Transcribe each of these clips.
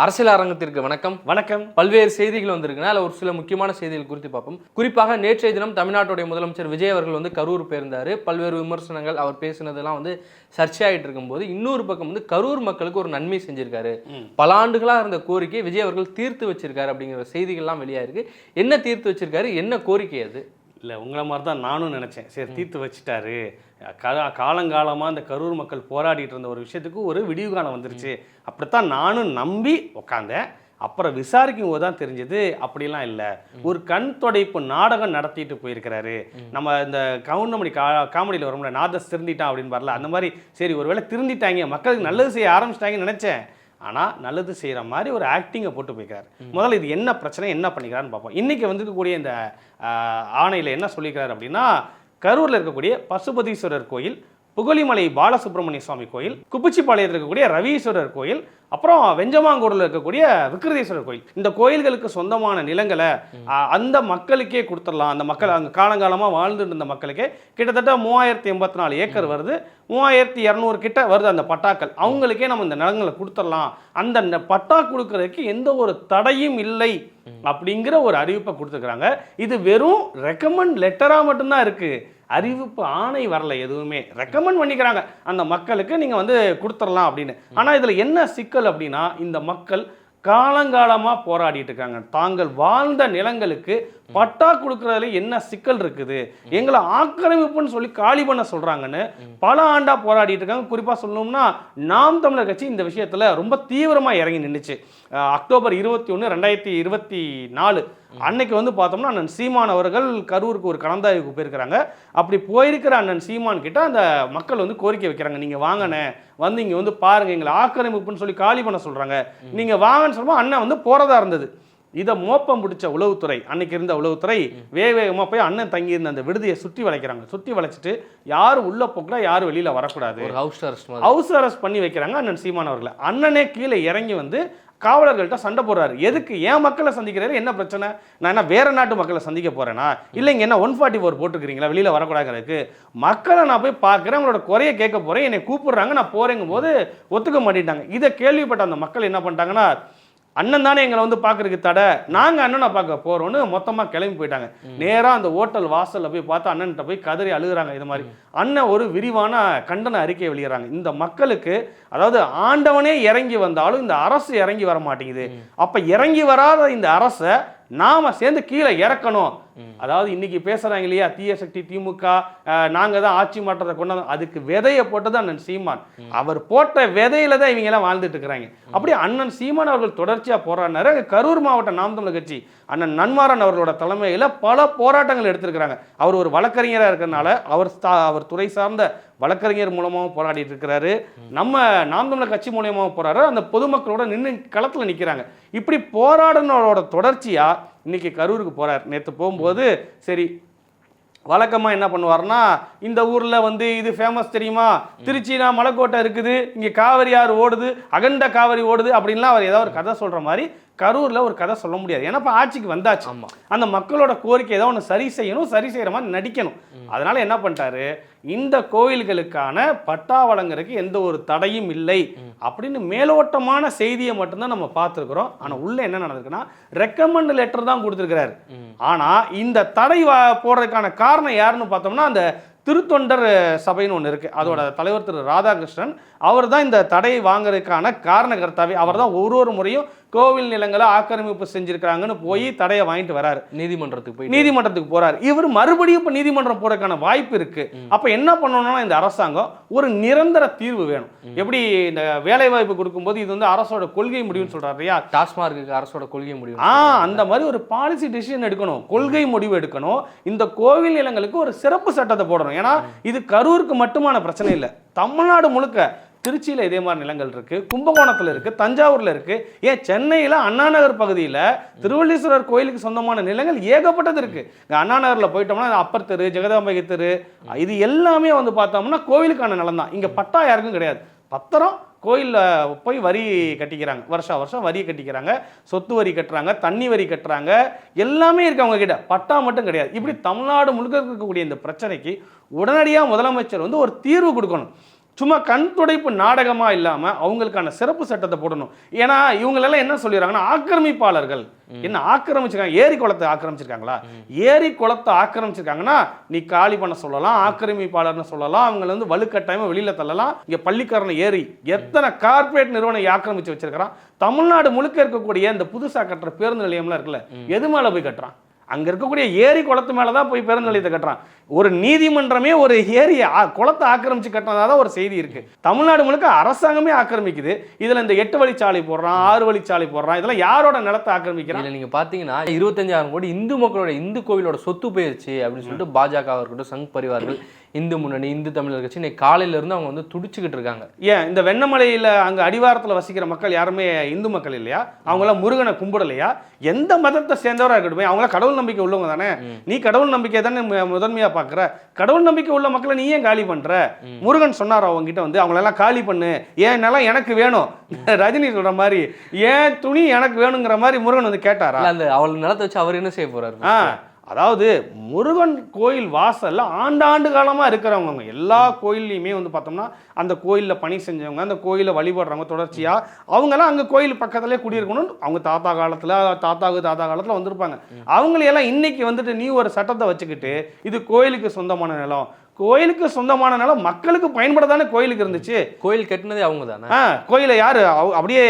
அரசியல் அரங்கத்திற்கு வணக்கம். வணக்கம். பல்வேறு செய்திகள் வந்திருக்குன்னா அதில் ஒரு சில முக்கியமான செய்திகள் குறித்து பார்ப்போம். குறிப்பாக நேற்றைய தினம் தமிழ்நாட்டுடைய முதலமைச்சர் விஜய் அவர்கள் கரூர் போயிருந்தார். பல்வேறு விமர்சனங்கள் அவர் பேசினதெல்லாம் சர்ச்சையாயிட்டு இருக்கும்போது இன்னொரு பக்கம் கரூர் மக்களுக்கு ஒரு நன்மை செஞ்சிருக்காரு. பல ஆண்டுகளாக இருந்த கோரிக்கை விஜய் அவர்கள் தீர்த்து வச்சிருக்காரு அப்படிங்கிற செய்திகள்லாம் வெளியாயிருக்கு. என்ன தீர்த்து வச்சிருக்காரு, என்ன கோரிக்கை அது? இல்லை, உங்களை மாதிரி தான் நானும் நினச்சேன். சரி, தீர்த்து வச்சுட்டாரு. காலங்காலமாக இந்த கரூர் மக்கள் போராடிட்டு இருந்த ஒரு விஷயத்துக்கு ஒரு விடிவு காலம் வந்துருச்சு, அப்படித்தான் நானும் நம்பி உக்காந்தேன். அப்புறம் விசாரிக்கும் போது தான் தெரிஞ்சது அப்படிலாம் இல்லை. ஒரு கண் தொடைப்பு நாடகம் நடத்திட்டு போயிருக்கிறாரு. நம்ம இந்த கவுண்டமணி காமெடியில் வரும்ல, நாதஸ் திருந்திட்டான் அப்படின்னு வரல, அந்த மாதிரி சரி ஒருவேளை திருந்திட்டாங்க, மக்களுக்கு நல்லது செய்ய ஆரம்பிச்சிட்டாங்கன்னு நினச்சேன். ஆனால் நல்லது செய்கிற மாதிரி ஒரு ஆக்டிங்கை போட்டு போய்க்கிறார். முதல்ல இது என்ன பிரச்சனை, என்ன பண்ணிக்கிறான்னு பார்ப்போம். இன்றைக்கி வந்துருக்கக்கூடிய இந்த ஆணையில் என்ன சொல்லிக்கிறார் அப்படின்னா, கரூரில் இருக்கக்கூடிய பசுபதீஸ்வரர் கோயில், புகழிமலை பாலசுப்ரமணிய சுவாமி கோயில், குப்பிச்சிப்பாளையத்தில் இருக்கக்கூடிய ரவீஸ்வரர் கோயில், அப்புறம் வெஞ்சமாங்கூரில் இருக்கக்கூடிய விக்ரதீஸ்வரர் கோயில், இந்த கோயில்களுக்கு சொந்தமான நிலங்களை அந்த மக்களுக்கே கொடுத்துடலாம். அந்த மக்கள் அங்கே காலங்காலமாக வாழ்ந்துட்டு இருந்த மக்களுக்கே கிட்டத்தட்ட 3084 ஏக்கர் வருது, 3200 கிட்ட வருது அந்த பட்டாக்கள். அவங்களுக்கே நம்ம இந்த நிலங்களை கொடுத்துடலாம், அந்த பட்டா கொடுக்கறதுக்கு எந்த ஒரு தடையும் இல்லை அப்படிங்கிற ஒரு அறிவிப்பை கொடுத்துருக்குறாங்க. இது வெறும் ரெக்கமெண்ட் லெட்டராக மட்டும்தான் இருக்குது, அறிவிப்பு ஆணை வரல. எதுவுமே ரெக்கமெண்ட் பண்ணிக்கிறாங்க அந்த மக்களுக்கு, நீங்கள் கொடுத்துடலாம் அப்படின்னு. ஆனால் இதில் என்ன சிக்கல் அப்படின்னா, இந்த மக்கள் காலங்காலமாக போராடிட்டு இருக்காங்க. தாங்கள் வாழ்ந்த நிலங்களுக்கு பட்டா கொடுக்கறதுல என்ன சிக்கல் இருக்குது, எங்களை ஆக்கிரமிப்புன்னு சொல்லி காலி பண்ண சொல்றாங்கன்னு பல ஆண்டா போராடிட்டு இருக்காங்க. குறிப்பாக சொல்லணும்னா நாம் தமிழர் கட்சி இந்த விஷயத்துல ரொம்ப தீவிரமாக இறங்கி நின்றுச்சு. அக்டோபர் 21, 2024 அன்னைக்கு பார்த்தோம்னா அண்ணன் சீமான் அவர்கள் கரூருக்கு ஒரு கலந்தாய்வுக்கு போயிருக்கிறாங்க. அப்படி போயிருக்கிற அண்ணன் சீமான் கிட்ட அந்த மக்கள் கோரிக்கை வைக்கிறாங்க, நீங்க வாங்கண்ணே, இங்க பாருங்க, எங்களை ஆக்கிரமிப்புன்னு சொல்லி காலி பண்ண சொல்றாங்க, நீங்க வாங்கன்னு சொல்லுவோம். அண்ணன் போறதா இருந்தது. இதை மோப்பம் பிடிச்ச உளவுத்துறை, அன்னைக்கு இருந்த உளவுத்துறை வேகமாக போய் அண்ணன் தங்கியிருந்த அந்த விடுதியை சுற்றி வளைக்கிறாங்க. சுற்றி வளைச்சிட்டு யாரும் உள்ள போக்கல, யாரும் வெளியில வரக்கூடாது, ஹவுஸ் அரெஸ்ட் பண்ணி வைக்கிறாங்க அண்ணன் சீமான் அவர்களை. அண்ணனே கீழே இறங்கி காவலர்கள்ட்ட சண்டை போடுறாரு. எதுக்கு, ஏன் மக்களை சந்திக்கிறாரு, என்ன பிரச்சனை, நான் என்ன வேற நாட்டு மக்களை சந்திக்க போறேனா, இல்லைங்க என்ன 144 போட்டுக்கிறீங்களா, வெளியில வரக்கூடாதுக்கு, மக்களை நான் போய் பார்க்குறேன், உங்களோட குறைய கேட்க போறேன், என்னை கூப்பிடுறாங்க, நான் போறேங்கும் போது ஒத்துக்க மாட்டேட்டாங்க. இதை கேள்விப்பட்ட அந்த மக்கள் என்ன பண்ணிட்டாங்கன்னா, அண்ணன் தானே எங்களை பார்க்கறதுக்கு தடை, நாங்கள் அண்ணனை பார்க்க போகிறோன்னு மொத்தமாக கிளம்பி போயிட்டாங்க. நேராக அந்த ஹோட்டல் வாசலில் போய் பார்த்து அண்ணன்கிட்ட போய் கதறி அழுகுறாங்க. இது மாதிரி அண்ணன் ஒரு விரிவான கண்டன அறிக்கையை வெளியிடறாங்க. இந்த மக்களுக்கு, அதாவது ஆண்டவனே இறங்கி வந்தாலும் இந்த அரசு இறங்கி வர மாட்டேங்குது, அப்போ இறங்கி வராத இந்த அரசை நாம சேர்ந்து கீழே இறக்கணும். அதாவது இன்னைக்கு பேசுறாங்க இல்லையா, தீய சக்தி திமுக, நாங்க தான் ஆட்சி மாற்றத்தை கொண்டு வந்தோம், அதுக்கு விதையை போட்டது அண்ணன் சீமான். அவர் போட்ட விதையில தான் இவங்க எல்லாம் வாழ்ந்துட்டு இருக்கிறாங்க. அப்படி அண்ணன் சீமான் அவர்கள் தொடர்ச்சியா போராடினாரு. கரூர் மாவட்ட நாம் தமிழர் கட்சி அண்ணன் நன்மாறன் அவர்களோட தலைமையில பல போராட்டங்கள் எடுத்திருக்கிறாங்க. அவர் ஒரு வழக்கறிஞராக இருக்கிறதுனால அவர் துறை சார்ந்த வழக்கறிஞர் மூலமாகவும் போராடிட்டு இருக்கிறாரு, நம்ம நாம் தமிழர் கட்சி மூலமாகவும் போராடுற அந்த பொதுமக்களோட நின்று களத்தில் நிற்கிறாங்க. இப்படி போராடினோட தொடர்ச்சியா இன்னைக்கு கரூருக்கு போறார். நேற்று போகும்போது சரி வழக்கமாக என்ன பண்ணுவார்னா, இந்த ஊரில் இது ஃபேமஸ் தெரியுமா, திருச்சினா மலைக்கோட்டை இருக்குது, இங்கே காவிரி ஆறு ஓடுது, அகண்ட காவிரி ஓடுது அப்படின்லாம் அவர் ஏதாவது ஒரு கதை சொல்கிற மாதிரி கரூரில் ஒரு கதை சொல்ல முடியாது. ஏன்னா இப்போ ஆட்சிக்கு வந்தாச்சு, அந்த மக்களோட கோரிக்கை ஏதோ ஒன்று சரி செய்யணும், சரி செய்கிற மாதிரி நடிக்கணும். அதனால என்ன பண்ணிட்டாரு, இந்த கோயில்களுக்கான பட்டா வழங்குறதுக்கு எந்த ஒரு தடையும் இல்லை அப்படின்னு மேலோட்டமான செய்தியை மட்டும்தான் நம்ம பார்த்துருக்குறோம். ஆனால் உள்ள என்ன நடந்திருக்குன்னா, ரெக்கமெண்ட் லெட்டர் தான் கொடுத்துருக்கிறாரு. ஆனால் இந்த தடை போடுறதுக்கான காரணம் யாருன்னு பார்த்தோம்னா, அந்த திருத்தொண்டர் சபைன்னு ஒன்று இருக்குது, அதோட தலைவர் திரு ராதாகிருஷ்ணன். அவர் தான் இந்த தடையை வாங்குறதுக்கான காரணகர்த்தாவே. அவர் தான் ஒரு முறையும் கோவில் நிலங்களை ஆக்கிரமிப்பு செஞ்சிருக்காங்கன்னு போய் தடையை வாங்கிட்டு வராரு, நீதிமன்றத்துக்கு போறாரு. இவர் மறுபடியும் இப்போ நீதிமன்றம் போறதுக்கான வாய்ப்பு இருக்கு. அப்ப என்ன பண்ணணும்னா, இந்த அரசாங்கம் ஒரு நிரந்தர தீர்வு வேணும். எப்படி இந்த வேலை வாய்ப்பு கொடுக்கும்போது இது அரசோட கொள்கை முடிவுன்னு சொல்றாரு இல்லையா, டாஸ்மார்க்கு அரசோட கொள்கை முடிவு, அந்த மாதிரி ஒரு பாலிசி டிசிஷன் எடுக்கணும், கொள்கை முடிவு எடுக்கணும். இந்த கோவில் நிலங்களுக்கு ஒரு சிறப்பு சட்டத்தை போடணும். ஏன்னா இது கரூருக்கு மட்டுமான பிரச்சனை இல்லை, தமிழ்நாடு முழுக்க. திருச்சியில் இதே மாதிரி நிலங்கள் இருக்கு, கும்பகோணத்தில் இருக்கு, தஞ்சாவூர்ல இருக்கு, ஏன் சென்னையில் அண்ணா நகர் பகுதியில் திருவள்ளீஸ்வரர் கோயிலுக்கு சொந்தமான நிலங்கள் ஏகப்பட்டது இருக்கு. அண்ணா நகரில் போயிட்டோம்னா அப்பர் தெரு, ஜெகதாம்பை தெரு, இது எல்லாமே பார்த்தோம்னா கோயிலுக்கான நிலம் தான். இங்கே பட்டா யாருக்கும் கிடையாது. பத்திரம் கோயிலில் போய் வரி கட்டிக்கிறாங்க, வருஷம் வரி கட்டிக்கிறாங்க, சொத்து வரி கட்டுறாங்க, தண்ணி வரி கட்டுறாங்க, எல்லாமே இருக்கு அவங்க கிட்ட, பட்டா மட்டும் கிடையாது. இப்படி தமிழ்நாடு முழுக்க இருக்கக்கூடிய இந்த பிரச்சனைக்கு உடனடியாக முதலமைச்சர் ஒரு தீர்வு கொடுக்கணும். சும்மா கண் துடைப்பு நாடகமா இல்லாம அவங்களுக்கான சிறப்பு சட்டத்தை போடணும். ஏன்னா இவங்களெல்லாம் என்ன சொல்லிடுறாங்கன்னா ஆக்கிரமிப்பாளர்கள். என்ன ஆக்கிரமிச்சிருக்காங்க? ஏரி குளத்தை ஆக்கிரமிச்சிருக்காங்களா? ஏரி குளத்தை ஆக்கிரமிச்சிருக்காங்கன்னா நீ காலி பண்ண சொல்லலாம், ஆக்கிரமிப்பாளர்னு சொல்லலாம், அவங்களை வந்து வலுக்கட்டாயமா வெளியில தள்ளலாம். இங்க பள்ளிக்கரணை ஏரி எத்தனை கார்பரேட் நிறுவனம் ஆக்கிரமிச்சு வச்சிருக்கிறான். தமிழ்நாடு முழுக்க இருக்கக்கூடிய இந்த புதுசா கட்டுற பேருந்து நிலையம்லாம் இருக்குல்ல, எது மேல போய் கட்டுறான்? அங்க இருக்கக்கூடிய ஏரி குளத்து மேலதான் போய் பேருந்து நிலையத்தை கட்டுறான். ஒரு நீதிமன்றமே ஒரு ஏரி குளத்தை ஆக்கிரமிச்சு கட்டினதான் ஒரு செய்தி இருக்கு. தமிழ்நாடு முழுக்க அரசாங்கமே ஆக்கிரமிக்குது. இதுல இந்த 8 வழிச்சாலை போடுறான், 6 வழிச்சாலை போடுறான். இதெல்லாம் யாரோட நிலத்தை ஆக்கிரமிக்கிறான்? நீங்க பாத்தீங்கன்னா 25,000 கோடி இந்து மக்களோட, இந்து கோவிலோட சொத்து போயிருச்சு அப்படின்னு சொல்லிட்டு பாஜக இருக்கட்டும், சங் பரிவார்கள், இந்து முன்னணி, இந்து தமிழர் கட்சி இன்னைக்கு காலையில இருந்து அவங்க வந்து துடிச்சுக்கிட்டு இருக்காங்க. ஏன் இந்த வெண்ணமலையில அங்க அடிவாரத்துல வசிக்கிற மக்கள் யாருமே இந்து மக்கள் இல்லையா? அவங்களாம் முருகனை கும்பிடலையா? எந்த மதத்தை சேர்ந்தவரா இருக்கட்டும், அவங்கள கடவுள் நம்பிக்கை உள்ளவங்க தானே. நீ கடவுள் நம்பிக்கை தானே முதன்மையா பாக்குற. கடவுள் நம்பிக்கை உள்ள மக்களை நீ ஏன் காலி பண்ற? முருகன் சொன்னார் அவங்க கிட்ட வந்து அவங்களெல்லாம் காலி பண்ணு, ஏன் நிலம் எனக்கு வேணும். ரஜினி சொல்ற மாதிரி ஏன் துணி எனக்கு வேணுங்கிற மாதிரி முருகன் வந்து கேட்டாரா? அந்த அவள் நிலத்தை வச்சு அவர் என்ன செய்ய போறாரு? அதாவது முருகன் கோயில் வாசல்ல ஆண்டாண்டு காலமாக இருக்கிறவங்க எல்லா கோயில்லையுமே வந்து பார்த்தோம்னா அந்த கோயிலில் பணி செஞ்சவங்க, அந்த கோயிலை வழிபடுறவங்க தொடர்ச்சியாக அவங்கெல்லாம் அங்கே கோயில் பக்கத்துலேயே குடியிருக்கணும்னு அவங்க தாத்தா காலத்தில் வந்திருப்பாங்க. அவங்களையெல்லாம் இன்னைக்கு வந்துட்டு நீ ஒரு சட்டத்தை வச்சுக்கிட்டு இது கோயிலுக்கு சொந்தமான நிலம், கோயிலுக்கு சொந்தமான நிலம் மக்களுக்கு பயன்பட தானே கோயிலுக்கு இருந்துச்சு. கோயில் கட்டினதே அவங்க தானே. கோயிலை யாரு அப்படியே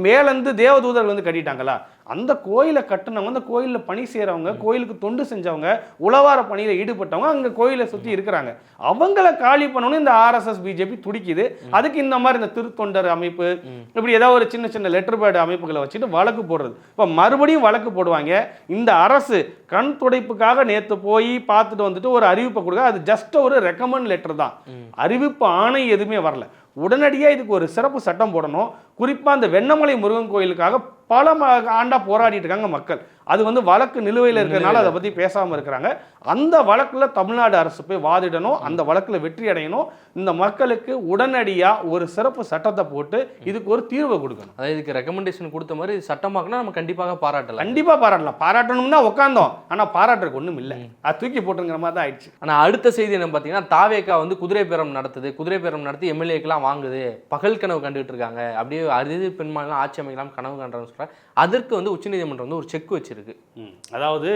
மேலேருந்து தேவதூதர்கள் வந்து கட்டிட்டாங்களா? அந்த கோயிலை கட்டினவங்க, அந்த கோயிலில் பணி செய்கிறவங்க, கோயிலுக்கு தொண்டு செஞ்சவங்க, உழவார பணியில் ஈடுபட்டவங்க அங்கே கோயிலை சுற்றி இருக்கிறாங்க. அவங்கள காலி பண்ணணும்னு இந்த RSS பிஜேபி துடிக்குது. அதுக்கு இந்த மாதிரி இந்த திருத்தொண்டர் அமைப்பு இப்படி ஏதாவது ஒரு சின்ன சின்ன லெட்டர் பேட் அமைப்புகளை வச்சுட்டு வழக்கு போடுறது. இப்போ மறுபடியும் வழக்கு போடுவாங்க. இந்த அரசு கண் துடைப்புக்காக நேற்று போய் பார்த்துட்டு வந்துட்டு ஒரு அறிவிப்பை கொடுக்க, அது ஜஸ்ட் ஒரு ரெக்கமெண்ட் லெட்டர் தான், அறிவிப்பு ஆணை எதுவுமே வரல. உடனடியாக இதுக்கு ஒரு சிறப்பு சட்டம் போடணும். குறிப்பாக அந்த வெண்ணமலை முருகன் கோயிலுக்காக பல ஆண்டா போராடிட்டு இருக்காங்க மக்கள். அது வந்து வழக்கு நிலுவையில் இருக்கிறதுனால அதை பற்றி பேசாமல் இருக்கிறாங்க. அந்த வழக்கில் தமிழ்நாடு அரசு போய் வாதிடணும், அந்த வழக்கில் வெற்றி அடையணும். இந்த மக்களுக்கு உடனடியாக ஒரு சிறப்பு சட்டத்தை போட்டு இதுக்கு ஒரு தீர்வை கொடுக்கணும். அதாவது இதுக்கு ரெக்கமெண்டேஷன் கொடுத்த மாதிரி சட்டமாக்குனா நம்ம கண்டிப்பாக பாராட்டலாம். கண்டிப்பாக பாராட்டலாம். பாராட்டணும்னா உட்காந்தோம், ஆனால் பாராட்டுறதுக்கு ஒன்றும் இல்லை, அது தூக்கி போட்டுங்கிற மாதிரி தான் ஆயிடுச்சு. ஆனால் அடுத்த செய்தி என்ன பார்த்தீங்கன்னா, தாவேகா வந்து குதிரை பேரம் நடத்துது, குதிரை பேரம் நடத்தி எம்எல்ஏக்கெல்லாம் வாங்குது, பகல் கனவு கண்டுகிட்டு இருக்காங்க, அப்படியே அறுதி பெண்மாலாம் ஆட்சி அமைக்கலாம் கனவு கண்டுறான்னு சொல்கிறாங்க. அதற்கு வந்து உச்சநீதிமன்றம் வந்து ஒரு செக் வச்சிருக்கு. அதாவது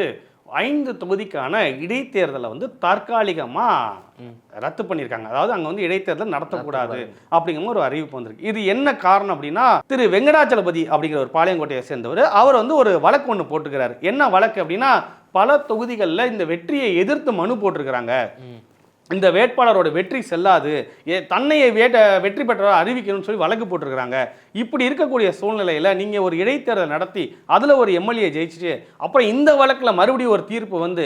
5 தொகுதிக்கான இடைத்தேர்தலை வந்து தற்காலிகமாக ரத்து பண்ணியிருக்காங்க. அதாவது அங்கே வந்து இடைத்தேர்தல் நடத்தக்கூடாது அப்படிங்கிற ஒரு அறிவிப்பு வந்திருக்கு. இது என்ன காரணம் அப்படின்னா, திரு வெங்கடாச்சலபதி அப்படிங்கிற ஒரு பாளையங்கோட்டையை சேர்ந்தவர், அவர் வந்து ஒரு வழக்கு ஒன்று போட்டுக்கிறாரு. என்ன வழக்கு அப்படின்னா, பல தொகுதிகளில் இந்த வெற்றியை எதிர்த்து மனு போட்டிருக்கிறாங்க. இந்த வேட்பாளரோட வெற்றி செல்லாது, தன்னையை வெற்றி பெற்றவரை அறிவிக்கணும்னு சொல்லி வழக்கு போட்டிருக்கிறாங்க. இப்படி இருக்கக்கூடிய சூழ்நிலையில் நீங்கள் ஒரு இடைத்தேர்தல் நடத்தி அதில் ஒரு எம்எல்ஏ ஜெயிச்சுட்டு அப்புறம் இந்த வழக்கில் மறுபடியும் ஒரு தீர்ப்பு வந்து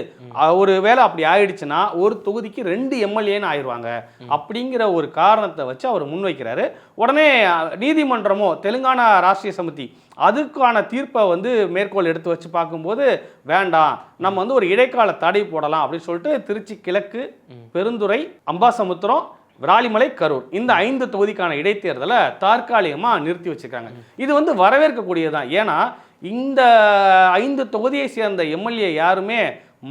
ஒரு வேளை அப்படி ஆயிடுச்சுன்னா ஒரு தொகுதிக்கு 2 எம்எல்ஏன்னு ஆயிடுவாங்க அப்படிங்கிற ஒரு காரணத்தை வச்சு அவர் முன்வைக்கிறாரு. உடனே நீதிமன்றமோ தெலுங்கானா ராஷ்ட்ரிய சமிதி அதுக்கான தீர்ப்பை வந்து மேற்கோள் எடுத்து வச்சு பார்க்கும்போது வேண்டாம், நம்ம வந்து ஒரு இடைக்கால தடை போடலாம் அப்படின்னு சொல்லிட்டு திருச்சி கிழக்கு, பெருந்துறை, அம்பாசமுத்திரம், விராலிமலை, கரூர் இந்த 5 தொகுதிக்கான இடைத்தேர்தலை தற்காலிகமாக நிறுத்தி வச்சுருக்காங்க. இது வந்து வரவேற்கக்கூடியதான். ஏன்னா இந்த 5 தொகுதியை சேர்ந்த எம்எல்ஏ யாருமே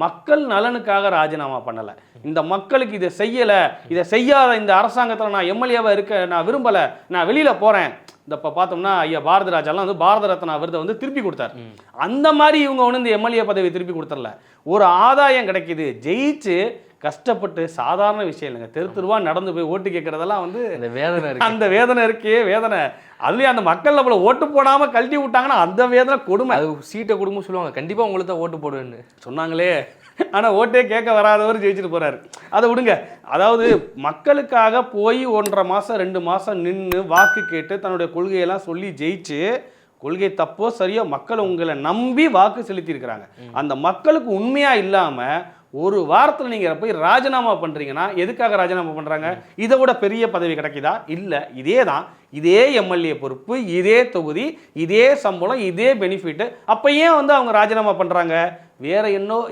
மக்கள் நலனுக்காக ராஜினாமா பண்ணலை. இந்த மக்களுக்கு இதை செய்யலை, இதை செய்யாத இந்த அரசாங்கத்தில் நான் எம்எல்ஏவாக இருக்க நான் விரும்பலை, நான் வெளியில் போகிறேன். இந்த இப்போ பார்த்தோம்னா ஐயா பாரதி ராஜாலாம் வந்து பாரத ரத்னா விருதை வந்து திருப்பி கொடுத்தார். அந்த மாதிரி இவங்க ஒன்று இந்த எம்எல்ஏ பதவி திருப்பி கொடுத்துடல. ஒரு ஆதாயம் கிடைக்கிது, ஜெயிச்சு கஷ்டப்பட்டு சாதாரண விஷயம் இல்லைங்க, தெருவா நடந்து போய் ஓட்டு கேட்கறதெல்லாம் வந்து அந்த வேதனை இருக்கே வேதனை. அதுலேயும் அந்த மக்கள் நம்மள ஓட்டு போடாமல் கழட்டி விட்டாங்கன்னா அந்த வேதனை கொடுமை. அது சீட்டை கொடுமை சொல்லுவாங்க, கண்டிப்பாக உங்களுக்கு தான் ஓட்டு போடுவேன்னு சொன்னாங்களே, ஆனால் ஓட்டே கேட்க வராதவர் ஜெயிச்சுட்டு போகிறாரு. அதை விடுங்க. அதாவது மக்களுக்காக போய் 1.5 மாதம் 2 மாதம் நின்று வாக்கு கேட்டு தன்னுடைய கொள்கையெல்லாம் சொல்லி ஜெயிச்சு, கொள்கை தப்போ சரியோ மக்கள் உங்களை நம்பி வாக்கு செலுத்தியிருக்கிறாங்க. அந்த மக்களுக்கு உண்மையாக இல்லாமல் ஒரு வாரத்தில் நீங்கள் போய் ராஜினாமா பண்ணுறீங்கன்னா எதுக்காக ராஜினாமா பண்ணுறாங்க? இதை விட பெரிய பதவி கிடைக்குதா? இல்லை. இதே தான், இதே எம்எல்ஏ பொறுப்பு, இதே தொகுதி, இதே சம்பளம், இதே பெனிஃபிட். அப்போ ஏன் வந்து அவங்க ராஜினாமா பண்ணுறாங்க? வேற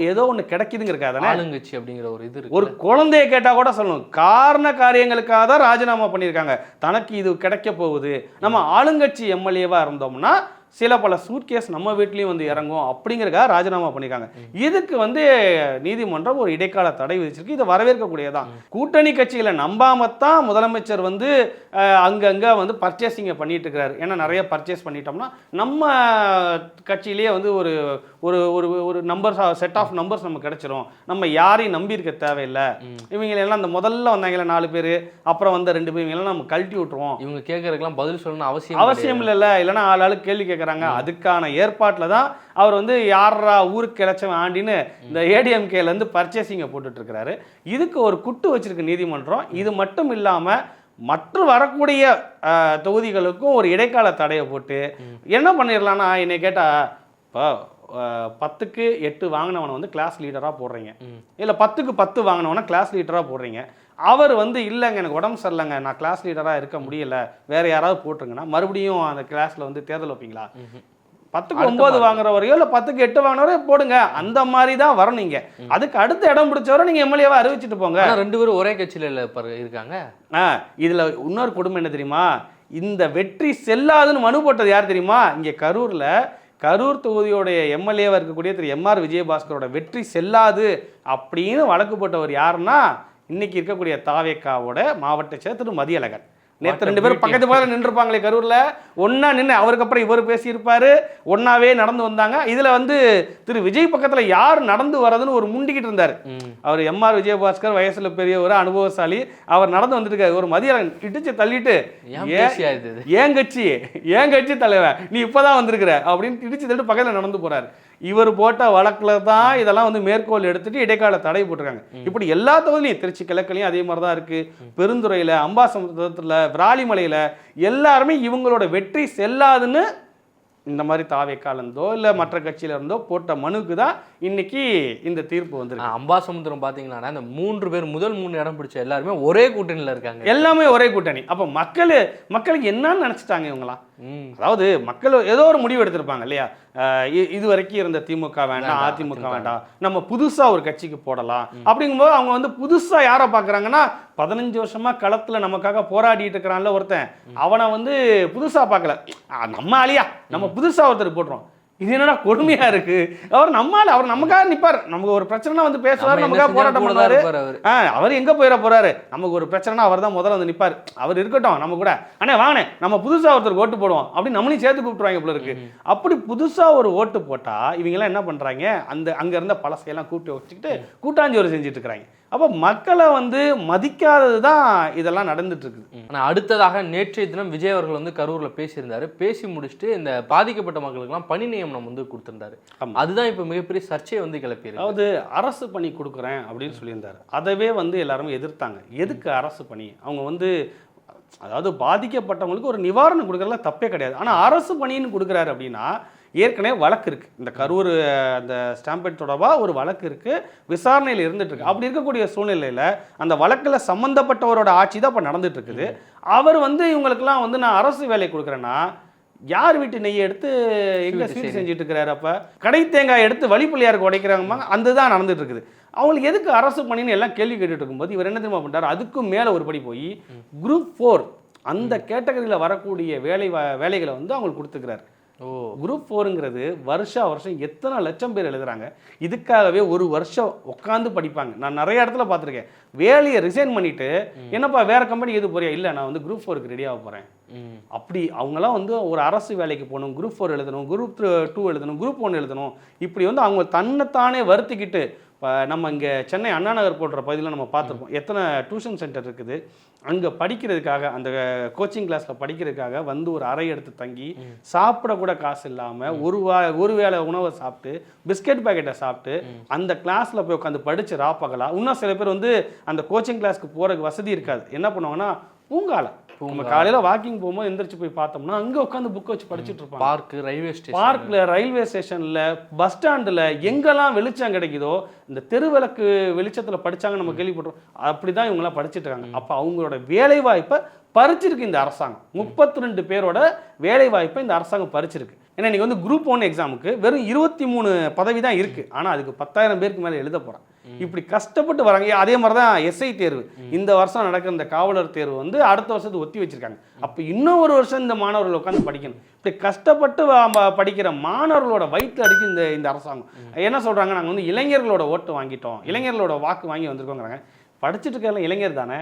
ஏதோ ஒன்று கிடைக்குதுங்கிறக்காக ஆளுங்கட்சி அப்படிங்கிற ஒரு இது. ஒரு குழந்தைய கேட்டால் கூட சொல்லணும், காரண காரியங்களுக்காக தான் ராஜினாமா பண்ணியிருக்காங்க. தனக்கு இது கிடைக்க போகுது, நம்ம ஆளுங்கட்சி எம்எல்ஏவாக இருந்தோம்னா சில பல சூட்கேஸ் நம்ம வீட்லேயும் வந்து இறங்கும் அப்படிங்கிறக்காக ராஜினாமா பண்ணியிருக்காங்க. இதுக்கு வந்து நீதிமன்றம் ஒரு இடைக்கால தடை விதிச்சிருக்கு. இதை வரவேற்கக்கூடியதான். கூட்டணி கட்சிகளை நம்பாமத்தான் முதலமைச்சர் வந்து அங்கங்கே வந்து பர்ச்சேசிங்கை பண்ணிட்டு இருக்கிறாரு. ஏன்னா நிறைய பர்ச்சேஸ் பண்ணிட்டோம்னா நம்ம கட்சியிலேயே வந்து ஒரு ஒரு ஒரு நம்பர்ஸ் செட் ஆஃப் நம்பர்ஸ் நமக்கு கிடைச்சிரும். நம்ம யாரையும் நம்பி இருக்க தேவையில்லை. இவங்களெல்லாம் அந்த முதல்ல வந்தாங்களே 4 பேர், அப்புறம் வந்த 2 பேர், இவங்கெல்லாம் நம்ம கழட்டி விட்டுருவோம். இவங்க கேட்கறதுக்கெல்லாம் பதில் சொல்லணும் அவசியம் இல்லைல்ல. இல்லைன்னா ஆளாளுக்கு கேள்வி கேட்குறாங்க. அதுக்கான ஏற்பாட்டில் தான் அவர் வந்து யாரா ஊருக்கு கிளச்சவன் ஆண்டின்னு இந்த ஏடிஎம்கேலேருந்து பர்ச்சேசிங்கை போட்டுட்டு இருக்கிறாரு. இதுக்கு ஒரு குட்டு வச்சிருக்கு நீதிமன்றம். இது மட்டும் இல்லாமல் மற்ற வரக்கூடிய தொகுதிகளுக்கும் ஒரு இடைக்கால தடையை போட்டு என்ன பண்ணிடலான்னா, என்னை கேட்டால் இப்போ 10க்கு 8 வாங்கினவனை வந்து கிளாஸ் லீடராக போடுறீங்க, இல்லை 10க்கு 10 வாங்கினவனை கிளாஸ் லீடராக போடுறீங்க. அவர் வந்து இல்லைங்க எனக்கு உடம்பு சரியில்லைங்க நான் கிளாஸ் லீடராக இருக்க முடியல வேற யாராவது போட்டுருங்கன்னா மறுபடியும் அந்த கிளாஸில் வந்து தேர்தல் வைப்பீங்களா? 10க்கு 9 வாங்குற வரையோ இல்லை 10க்கு 8 வாங்கினவரே போடுங்க. அந்த மாதிரி தான் வரும். நீங்கள் அதுக்கு அடுத்த இடம் பிடிச்சவரை நீங்கள் எம்எல்ஏவா அறிவிச்சிட்டு போங்க. 2 பேரும் ஒரே கட்சியில் இருக்காங்க. இதில் இன்னொரு கொடுமை என்ன தெரியுமா? இந்த வெற்றி செல்லாதுன்னு மனு போட்டது யார் தெரியுமா? இங்கே கரூர் தொகுதியோடைய எம்எல்ஏவாக இருக்கக்கூடிய திரு எம்ஆர் விஜயபாஸ்கரோட வெற்றி செல்லாது அப்படின்னு வழக்கு போட்டவர் யாருன்னா இன்னைக்கு இருக்கக்கூடிய தாவேக்காவோட மாவட்ட செயலர் திரு மதியழகன். நேற்று 2 பேரும் பக்கத்து பக்கத்தில் நின்றுருப்பாங்களே கரூரில், ஒன்றா நின்று அவருக்கு அப்புறம் இவர் பேசியிருப்பார், ஒன்றாவே நடந்து வந்தாங்க. இதில் வந்து திரு விஜய் பக்கத்தில் யார் நடந்து வர்றதுன்னு ஒரு முண்டிக்கிட்டு இருந்தார். அவர் எம்ஆர் விஜயபாஸ்கர் வயசில் பெரியவர், அனுபவசாலி, அவர் நடந்து வந்துட்டு ஒரு மதியம் இடிச்சு தள்ளிட்டு ஏன் கட்சி தலைவர் நீ இப்போதான் வந்திருக்கிற அப்படின்னு இடிச்சு தள்ளிட்டு பக்கத்தில் நடந்து போகிறார். இவர் போட்ட வழக்கில் தான் இதெல்லாம் வந்து மேற்கோள் எடுத்துட்டு இடைக்கால தடை போட்டிருக்காங்க. இப்படி எல்லா தொகுதியிலையும் திருச்சி கிழக்குலையும் அதே மாதிரி தான் இருக்குது. பெருந்துறையில், அம்பாசமுத்திரத்தில், விராலிமலையில் எல்லாருமே இவங்களோட வெற்றி செல்லாதுன்னு இந்த மாதிரி தாவேக்காலந்தோ இல்லை மற்ற கட்சியில இருந்தோ போட்ட மனுக்கு தான் இன்னைக்கு இந்த தீர்ப்பு வந்துருக்கு. அம்பாசமுத்திரம் பார்த்தீங்கன்னா இந்த 3 பேர் முதல் 3 இடம் பிடிச்ச எல்லாருமே ஒரே கூட்டணியில் இருக்காங்க. எல்லாமே ஒரே கூட்டணி. அப்போ மக்களுக்கு என்னன்னு நினச்சிட்டாங்க இவங்களாம்? அதாவது மக்கள் ஏதோ ஒரு முடிவு எடுத்திருப்பாங்க இல்லையா? இது வரைக்கும் இருந்த திமுக வேண்டாம், அதிமுக வேண்டாம், நம்ம புதுசாக ஒரு கட்சிக்கு போடலாம் அப்படிங்கும்போது அவங்க வந்து புதுசாக யாரை பார்க்குறாங்கன்னா 15 வருஷமா களத்தில் நமக்காக போராடிட்டு இருக்கிறான்ல ஒருத்தன், அவனை வந்து புதுசாக பார்க்கல. நம்ம ஆளியா நம்ம புதுசாக ஒருத்தர் போட்டுறோம். இது என்னடா கொடுமையா இருக்கு. அவர் நமக்காக நிற்பார். நமக்கு ஒரு பிரச்சனை வந்து பேசுவார், நமக்காக போராட்டம் பண்ணுவாரு. அவர் எங்க போயிட போறாரு? நமக்கு ஒரு பிரச்சனைனா அவர் தான் முதல்ல வந்து நிற்பார். அவர் இருக்கட்டும் நம்ம கூட, ஆனா வாங்க நம்ம புதுசா ஒருத்தர் ஓட்டு போடுவோம் அப்படின்னு நம்மளையும் சேர்த்து கூப்பிட்டுருவாங்க போல இருக்கு. அப்படி புதுசா ஒரு ஓட்டு போட்டா இவங்க எல்லாம் என்ன பண்றாங்க? அங்க இருந்த பழசையெல்லாம் கூப்பிட்டு வச்சுக்கிட்டு கூட்டாஞ்சோறு செஞ்சுட்டு இருக்கிறாங்க. அப்போ மக்களை வந்து மதிக்காதது தான் இதெல்லாம் நடந்துட்டு இருக்குது. ஆனால் அடுத்ததாக நேற்றைய தினம் விஜய் அவர்கள் வந்து கரூரில் பேசியிருந்தாரு. பேசி முடிச்சுட்டு இந்த பாதிக்கப்பட்ட மக்களுக்கெல்லாம் பணி நியமனம் வந்து கொடுத்துருந்தாரு. அதுதான் இப்போ மிகப்பெரிய சர்ச்சையை வந்து கிளப்பியிருக்கு. அதாவது அரசு பணி கொடுக்குறேன் அப்படின்னு சொல்லியிருந்தாரு. அதவே வந்து எல்லாருமே எதிர்த்தாங்க. எதுக்கு அரசு பணி? அவங்க வந்து அதாவது பாதிக்கப்பட்டவங்களுக்கு ஒரு நிவாரணம் கொடுக்குறதுல தப்பே கிடையாது. ஆனால் அரசு பணின்னு கொடுக்குறாரு அப்படின்னா ஏற்கனவே வழக்கு இருக்குது. இந்த கரூர் அந்த ஸ்டாம்பேட் தொடர்பாக ஒரு வழக்கு இருக்குது, விசாரணையில் இருந்துகிட்ருக்கு. அப்படி இருக்கக்கூடிய சூழ்நிலையில் அந்த வழக்கில் சம்மந்தப்பட்டவரோட ஆட்சி தான் இப்போ நடந்துட்டு இருக்குது. அவர் வந்து இவங்களுக்கெல்லாம் வந்து நான் அரசு வேலை கொடுக்குறேன்னா யார் வீட்டு நெய்யை எடுத்து எங்கே ஸ்வீட் செஞ்சுட்டு இருக்கிறாரு? அப்போ கடை தேங்காய் எடுத்து வழிப்பள்ளியாருக்கு உடைக்கிறாங்கம்மா, அந்த தான் நடந்துட்டு இருக்குது. அவங்களுக்கு எதுக்கு அரசு பணின்னு எல்லாம் கேள்வி கேட்டுட்டு இருக்கும்போது இவர் என்ன தெரியுமா பண்ணுறாரு? அதுக்கும் மேலே ஒரு படி போய் குரூப் 4 அந்த கேட்டகரியில் வரக்கூடிய வேலைகளை வந்து அவங்களுக்கு கொடுத்துக்கிறாரு. குரூப் 4ங்கிறது வருஷம் எத்தனை லட்சம் பேர் எழுதுறாங்க. இதுக்காகவே ஒரு வருஷம் உட்காந்து படிப்பாங்க. நான் நிறைய இடத்துல பார்த்துருக்கேன். வேலையை ரிசைன் பண்ணிட்டு என்னப்பா வேற கம்பெனிக்கு எது போறியா? இல்லை நான் வந்து குரூப் 4க்கு ரெடியாக போகிறேன். அப்படி அவங்களாம் வந்து ஒரு அரசு வேலைக்கு போகணும், குரூப் 4 எழுதணும், குரூப் 2 எழுதணும், குரூப் 1 எழுதணும். இப்படி வந்து அவங்க தன்னைத்தானே வருத்திக்கிட்டு இப்போ நம்ம இங்கே சென்னை அண்ணா நகர் போன்ற பகுதியில் நம்ம பார்த்துருப்போம். எத்தனை டியூஷன் சென்டர் இருக்குது. அங்கே படிக்கிறதுக்காக அந்த கோச்சிங் கிளாஸில் படிக்கிறதுக்காக வந்து ஒரு அறை எடுத்து தங்கி சாப்பிடக்கூட காசு இல்லாமல் ஒரு வேளை உணவை சாப்பிட்டு பிஸ்கெட் பேக்கெட்டை சாப்பிட்டு அந்த கிளாஸில் போய் உட்காந்து படித்து ராப்பகலாம். இன்னும் சில பேர் வந்து அந்த கோச்சிங் கிளாஸ்க்கு போகிறதுக்கு வசதி இருக்காது. என்ன பண்ணுவாங்கன்னா பூங்கால நம்ம காலையில் வாக்கிங் போகும்போது எந்திரிச்சு போய் பார்த்தோம்னா அங்கே உட்காந்து புக் வச்சு படிச்சுட்டு இருப்பாங்க. பார்க்கில், ரயில்வே ஸ்டேஷனில், பஸ் ஸ்டாண்டில் எங்கெல்லாம் வெளிச்சம் கிடைக்குதோ இந்த தெருவிளக்கு வெளிச்சத்தில் படித்தாங்க நம்ம கேள்விப்பட்டோம். அப்படி தான் இவங்களாம் படிச்சுட்டு இருக்காங்க. அப்போ அவங்களோட வேலைவாய்ப்பை பறிச்சிருக்கு இந்த அரசாங்கம். 32 பேரோட வேலைவாய்ப்பை இந்த அரசாங்கம் பறிச்சிருக்கு. ஏன்னா இன்றைக்கி வந்து குரூப் 1 எக்ஸாமுக்கு வெறும் 23 பதவி தான் இருக்குது. ஆனால் அதுக்கு 10,000 பேருக்கு மேலே எழுத போகிறான். இப்படி கஷ்டப்பட்டு வராங்க. அதே மாதிரி தான் எஸ்ஐ தேர்வு, இந்த வருஷம் நடக்கிற இந்த காவலர் தேர்வு வந்து அடுத்த வருஷத்துக்கு ஒத்தி வச்சிருக்காங்க. அப்போ இன்னும் ஒரு வருஷம் இந்த மாணவர்கள் உட்காந்து படிக்கணும். இப்படி கஷ்டப்பட்டு படிக்கிற மாணவர்களோட வயிற்று அடிக்கு இந்த அரசாங்கம் என்ன சொல்றாங்க, நாங்கள் வந்து இளைஞர்களோட ஓட்டு வாங்கிட்டோம், இளைஞர்களோட வாக்கு வாங்கி வந்திருக்கோங்கிறாங்க. படிச்சுட்டு இருக்க இளைஞர் தானே,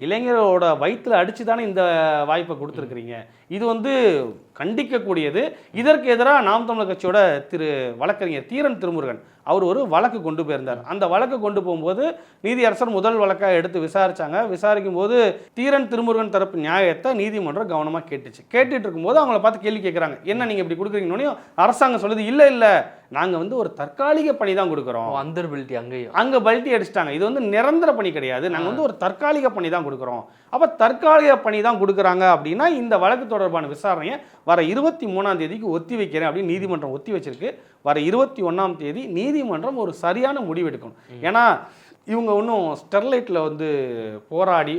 இளைஞரோட வயிற்றுல அடிச்சு தானே இந்த வாய்ப்பை கொடுத்துருக்குறீங்க. இது வந்து கண்டிக்கக்கூடியது. இதற்கு எதிராக நாம் தமிழர் கட்சியோட வழக்கறிஞர் தீரன் திருமுருகன் அவர் ஒரு வழக்கு கொண்டு போயிருந்தார். அந்த வழக்கு கொண்டு போகும்போது நீதியரசர் முதல் வழக்காக எடுத்து விசாரிச்சாங்க. விசாரிக்கும் போது தீரன் திருமுருகன் தரப்பு நியாயத்தை நீதிமன்றம் கவனமாக கேட்டுட்டு இருக்கும்போது அவங்கள பார்த்து கேள்வி கேட்குறாங்க, என்ன நீங்கள் இப்படி கொடுக்குறீங்கன்னு. அரசாங்கம் சொல்லுது, இல்லை நாங்கள் வந்து ஒரு தற்காலிக பணி தான் கொடுக்குறோம். அங்கே பல்ட்டி அடிச்சிட்டாங்க. இது வந்து நிரந்தர பணி கிடையாது, நாங்கள் வந்து ஒரு தற்காலிக பணி தான் கொடுக்குறோம். அப்போ தற்காலிக பணி தான் கொடுக்குறாங்க அப்படின்னா இந்த வழக்கு தொடர்பான விசாரணையை வர 23ஆம் தேதிக்கு ஒத்தி வைக்கிறேன் அப்படின்னு நீதிமன்றம் ஒத்தி வச்சிருக்கு. வர 21ஆம் தேதி நீதிமன்றம் ஒரு சரியான முடிவு எடுக்கணும். ஏன்னா இவங்க இன்னும் ஸ்டெர்லைட்டில் வந்து போராடி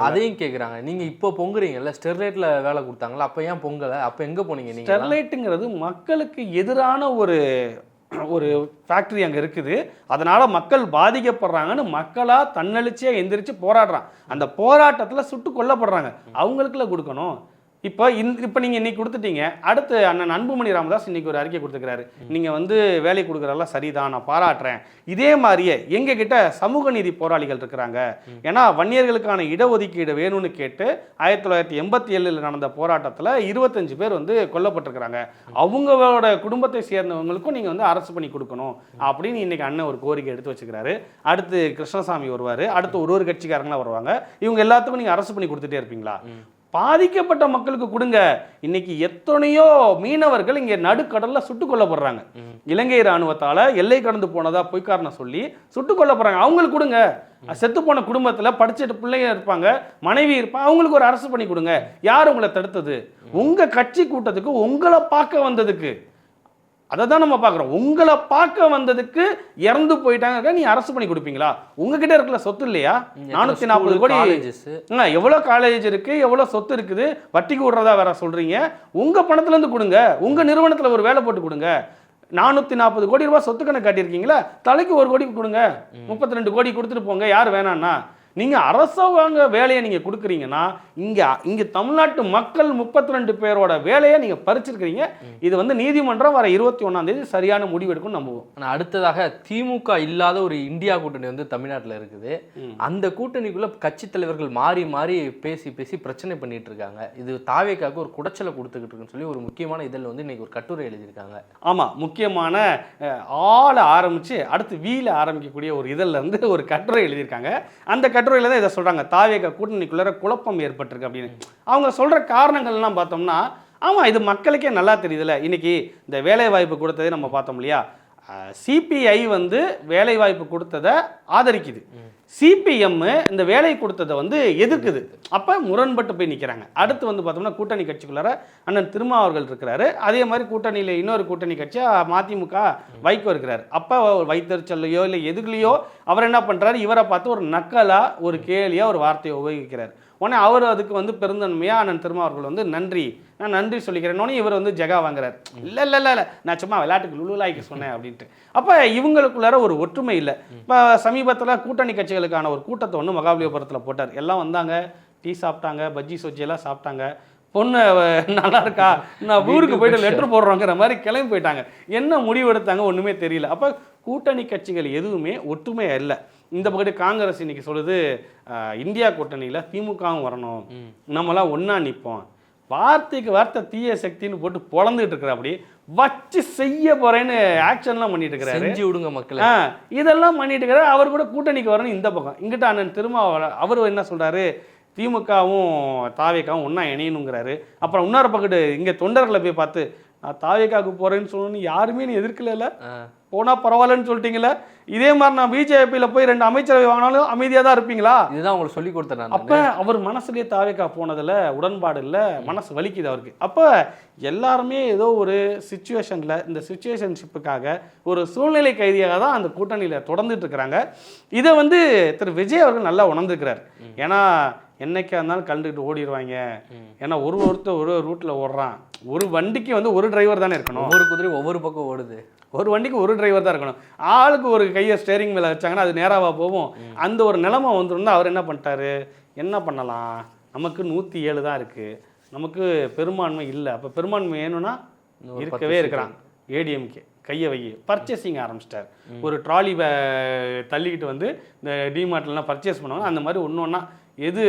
அதையும் கேட்குறாங்க. நீங்கள் இப்போ பொங்குறீங்கல்ல, ஸ்டெர்லைட்டில் வேலை கொடுத்தாங்களா, அப்போ ஏன் பொங்கலை, அப்போ எங்கே போனீங்க நீங்கள்? ஸ்டெர்லைட்டுங்கிறது மக்களுக்கு எதிரான ஒரு ஃபேக்ட்ரி அங்கே இருக்குது, அதனால் மக்கள் பாதிக்கப்படுறாங்கன்னு மக்களாக தன்னெழுச்சியாக எந்திரிச்சு போராடுறான். அந்த போராட்டத்தில் சுட்டு கொல்லப்படுறாங்க, அவங்களுக்குள்ள கொடுக்கணும். இப்போ நீங்கள் இன்னைக்கு கொடுத்துட்டீங்க, அடுத்து அண்ணன் அன்புமணி ராமதாஸ் இன்னைக்கு ஒரு அறிக்கை கொடுத்துக்கிறாரு, நீங்கள் வந்து வேலை கொடுக்குறதெல்லாம் சரிதான், நான் பாராட்டுறேன். இதே மாதிரியே எங்ககிட்ட சமூக நீதி போராளிகள் இருக்கிறாங்க. ஏன்னா வன்னியர்களுக்கான இடஒதுக்கீடு வேணும்னு கேட்டு 1987 நடந்த போராட்டத்தில் 25 பேர் வந்து கொல்லப்பட்டிருக்கிறாங்க. அவங்களோட குடும்பத்தை சேர்ந்தவங்களுக்கும் நீங்கள் வந்து அரசு பண்ணி கொடுக்கணும் அப்படின்னு இன்னைக்கு அண்ணன் ஒரு கோரிக்கை எடுத்து வச்சுக்கிறாரு. அடுத்து கிருஷ்ணசாமி வருவார், அடுத்து ஒரு கட்சிக்காரங்களாம் வருவாங்க. இவங்க எல்லாத்துக்கும் நீங்கள் அரசு பண்ணி கொடுத்துட்டே இருப்பீங்களா? பாதிக்கப்பட்ட மக்களுக்கு கொடுங்க. இன்னைக்கு எத்தனையோ மீனவர்கள் இங்கே நடுக்கடல்ல சுட்டுக் கொல்லப்படுறாங்க. இலங்கை இராணுவத்தால எல்லை கடந்து போனதா பொய்க்காரனை சொல்லி சுட்டுக் கொல்லப்படுறாங்க. அவங்களுக்கு கொடுங்க. செத்து போன குடும்பத்தில் படிச்சுட்டு பிள்ளைங்க இருப்பாங்க, மனைவி இருப்பாங்க, அவங்களுக்கு ஒரு அரசு பண்ணி கொடுங்க. யார் உங்களை தடுத்தது? உங்க கட்சி கூட்டத்துக்கு உங்களை பார்க்க வந்ததுக்கு, அதை தான் நம்ம பார்க்குறோம். உங்களை பார்க்க வந்ததுக்கு இறந்து போயிட்டாங்க, நீ அரசு பண்ணி கொடுப்பீங்களா? உங்ககிட்ட இருக்கிற சொத்து இல்லையா? 440 கோடி, எவ்வளோ காலேஜ் இருக்கு, எவ்வளோ சொத்து இருக்குது, வட்டிக்கு விடுறதா வேற சொல்றீங்க. உங்க பணத்துல இருந்து கொடுங்க, உங்க நிறுவனத்தில் ஒரு வேலை போட்டு கொடுங்க. 440 கோடி ரூபாய் சொத்து கணக்கு காட்டியிருக்கீங்களா, தலைக்கு 1 கோடி கொடுங்க, 32 கோடி கொடுத்துட்டு போங்க. யார் வேணான்னா? நீங்கள் அரசாங்க வேலையை நீங்கள் கொடுக்குறீங்கன்னா இங்கே தமிழ்நாட்டு மக்கள் 32 பேரோட வேலையை நீங்கள் பறிச்சிருக்கிறீங்க. இது வந்து நீதிமன்றம் வர 21ஆம் தேதி சரியான முடிவு எடுக்கும் நம்புவோம். ஆனால் அடுத்ததாக திமுக இல்லாத ஒரு இந்தியா கூட்டணி வந்து தமிழ்நாட்டில் இருக்குது. அந்த கூட்டணிக்குள்ள கட்சி தலைவர்கள் மாறி மாறி பேசி பிரச்சனை பண்ணிட்டு இருக்காங்க. இது தாவேக்காவுக்கு ஒரு குடைச்சலை கொடுத்துக்கிட்டு இருக்குன்னு சொல்லி ஒரு முக்கியமான இதழ் வந்து இன்னைக்கு ஒரு கட்டுரை எழுதியிருக்காங்க. ஆமாம், முக்கியமான ஆள ஆரம்பித்து அடுத்து வீல ஆரம்பிக்கக்கூடிய ஒரு இதழில் இருந்து ஒரு கட்டுரை எழுதியிருக்காங்க. அந்த கட்டுரையில் தான் இதை சொல்கிறாங்க, தாவேகா கூட்டணிக்குள்ளார குழப்பம் ஏற்பட்டிருக்கு அப்படின்னு. அவங்க சொல்கிற காரணங்கள்லாம் பார்த்தோம்னா, ஆமாம் இது மக்களுக்கே நல்லா தெரியுதுல்ல. இன்றைக்கி இந்த வேலைவாய்ப்பு கொடுத்ததே நம்ம பார்த்தோம் இல்லையா, சிபிஐ வந்து வேலைவாய்ப்பு கொடுத்ததை ஆதரிக்குது, சிபிஎம் இந்த வேலை கொடுத்ததை வந்து எதிர்க்குது. அப்போ முரண்பட்டு போய் நிற்கிறாங்க. அடுத்து வந்து பார்த்தோம்னா கூட்டணி கட்சிக்குள்ளார அண்ணன் திருமாவர்கள் இருக்கிறாரு. அதே மாதிரி கூட்டணியில் இன்னொரு கூட்டணி கட்சியாக மதிமுக வைகோ இருக்கிறார். அப்போ வைத்தறிச்சல்லையோ இல்லை எதுக்குலையோ அவர் என்ன பண்ணுறாரு, இவரை பார்த்து ஒரு நக்கலாக ஒரு கேலியாக ஒரு வார்த்தையை உபயோகிக்கிறார். உடனே அவர் அதுக்கு வந்து பெருந்தன்மையாக அண்ணன் திருமாவர்கள் வந்து நான் நன்றி சொல்லிக்கிறேன்னு இவர் வந்து ஜெகா வாங்குறாரு. இல்லை நான் சும்மா விளையாட்டுக்கு லுலுலாய்க்கு சொன்னேன் அப்படின்ட்டு. அப்போ இவங்களுக்குள்ளார ஒரு ஒற்றுமை இல்லை. இப்போ சமீபத்தில் கூட்டணி கட்சிகளுக்கான ஒரு கூட்டத்தை ஒன்று மகாபலிபுரத்தில் போட்டார். எல்லாம் வந்தாங்க, டீ சாப்பிட்டாங்க, பஜ்ஜி சொஜ்ஜியெல்லாம் சாப்பிட்டாங்க. பொண்ணு நல்லா இருக்கா, நான் ஊருக்கு போயிட்டு லெட்டர் போடுறோங்கிற மாதிரி கிளம்பி போயிட்டாங்க. என்ன முடிவு எடுத்தாங்க ஒன்றுமே தெரியல. அப்போ கூட்டணி கட்சிகள் எதுவுமே ஒற்றுமையாக இல்லை. இந்த பக்கத்து காங்கிரஸ் இன்னைக்கு சொல்லுது, இந்தியா கூட்டணியில் திமுகவும் வரணும், நம்மளாம் ஒன்றா நிற்போம். வார்த்தைக்கு வார்த்தை தீய சக்தின்னு போட்டு பொழந்துட்டு இருக்கிற, அப்படி வச்சு செய்ய போறேன்னு ஆக்ஷன்லாம் பண்ணிட்டு இருக்கிறாரு. செஞ்சு விடுங்க மக்கள், இதெல்லாம் பண்ணிட்டு இருக்கிறாரு. அவர் கூட கூட்டணிக்கு வரணும். இந்த பக்கம் இங்கிட்ட அண்ணன் திருமாவளவன் அவர் என்ன சொல்றாரு, திமுகவும் தாவேக்காவும் ஒன்றா இணையணுங்கிறாரு. அப்புறம் இன்னொரு பக்கத்து இங்கே தொண்டர்களை போய் பார்த்து, நான் தாவேக்காவுக்கு போகிறேன்னு சொல்லணும்னு யாருமே நீ எதிர்க்கல, போனால் பரவாயில்லன்னு சொல்லிட்டீங்களே. இதே மாதிரி நான் பிஜேபியில் போய் 2 அமைச்சரவை வாங்கினாலும் அமைதியாக தான் இருப்பீங்களா? இதுதான் உங்களுக்கு சொல்லி கொடுத்தேன். அப்போ அவர் மனசுலேயே தாவேக்கா போனதில் உடன்பாடு இல்லை, மனசு வலிக்குது அவருக்கு. அப்போ எல்லாருமே ஏதோ ஒரு சிச்சுவேஷனில் இந்த சிச்சுவேஷன்ஷிப்புக்காக ஒரு சூழ்நிலை கைதியாக தான் அந்த கூட்டணியில் தொடர்ந்துட்டு இருக்கிறாங்க. இதை வந்து திரு விஜய் அவர்கள் நல்லா உணர்ந்துக்கிறார். ஏன்னா என்னைக்கா இருந்தாலும் கலந்துக்கிட்டு ஓடிடுவாங்க. ஏன்னா ஒருத்தர் ஒரு ரூட்டில் ஓடுறான். ஒரு வண்டிக்கு வந்து ஒரு டிரைவர் தானே இருக்கணும். ஒவ்வொரு குதிரையும் ஒவ்வொரு பக்கம் ஓடுது. ஒரு வண்டிக்கு ஒரு டிரைவர் தான் இருக்கணும். ஆளுக்கு ஒரு கையை ஸ்டேரிங் மேலே வச்சாங்கன்னா அது நேராவா போகும். அந்த ஒரு நிலைமை வந்துருந்தா அவர் என்ன பண்ணிட்டாரு, என்ன பண்ணலாம், நமக்கு 107 தான் இருக்குது, நமக்கு பெரும்பான்மை இல்லை, அப்போ பெரும்பான்மை வேணும்னா இருக்கவே இருக்கிறான் ஏடிஎம்கே கையை வை பர்ச்சேசிங் ஆரம்பிச்சிட்டார். ஒரு ட்ராலி தள்ளிக்கிட்டு வந்து இந்த டிமார்ட்லாம் பர்ச்சேஸ் பண்ணுவாங்க. அந்த மாதிரி ஒன்று ஒன்றா எது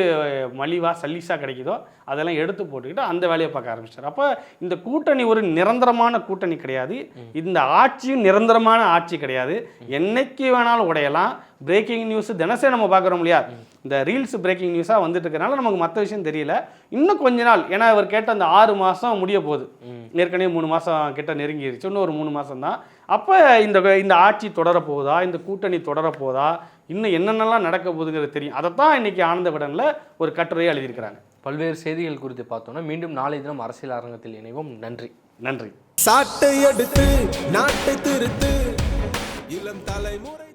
மலிவாக சல்லிஸாக கிடைக்குதோ அதெல்லாம் எடுத்து போட்டுக்கிட்டு அந்த வேலையை பார்க்க ஆரம்பிச்சிட்டார். அப்போ இந்த கூட்டணி ஒரு நிரந்தரமான கூட்டணி கிடையாது. இந்த ஆட்சியும் நிரந்தரமான ஆட்சி கிடையாது. என்னைக்கு வேணாலும் உடையலாம். பிரேக்கிங் நியூஸ் தினசரி நம்ம பார்க்குறோம் இல்லையா, இந்த ரீல்ஸ் பிரேக்கிங் நியூஸாக வந்துட்டு இருக்கிறனால நமக்கு மற்ற விஷயம் தெரியல. இன்னும் கொஞ்ச நாள், ஏன்னா அவர் கேட்ட அந்த 6 மாதம் முடிய போகுது, ஏற்கனவே 3 மாதம் கிட்ட நெருங்கிடுச்சு, இன்னும் ஒரு 3 மாதம் தான். அப்போ இந்த ஆட்சி தொடரப்போகுதா, இந்த கூட்டணி தொடரப்போகுதா, இன்னும் என்னென்னலாம் நடக்க போகுதுங்கிறது தெரியும். அதைத்தான் இன்னைக்கு ஆனந்த விடனில் ஒரு கட்டுரையை எழுதியிருக்கிறாங்க. பல்வேறு செய்திகள் குறித்து பார்த்தோன்னா மீண்டும் நாளை தினம் அரசியல் அரங்கத்தில் இணைவோம். நன்றி. நன்றி. சாட்டை எடுத்து நாட்டை திருத்து இளம் தலைமுறை.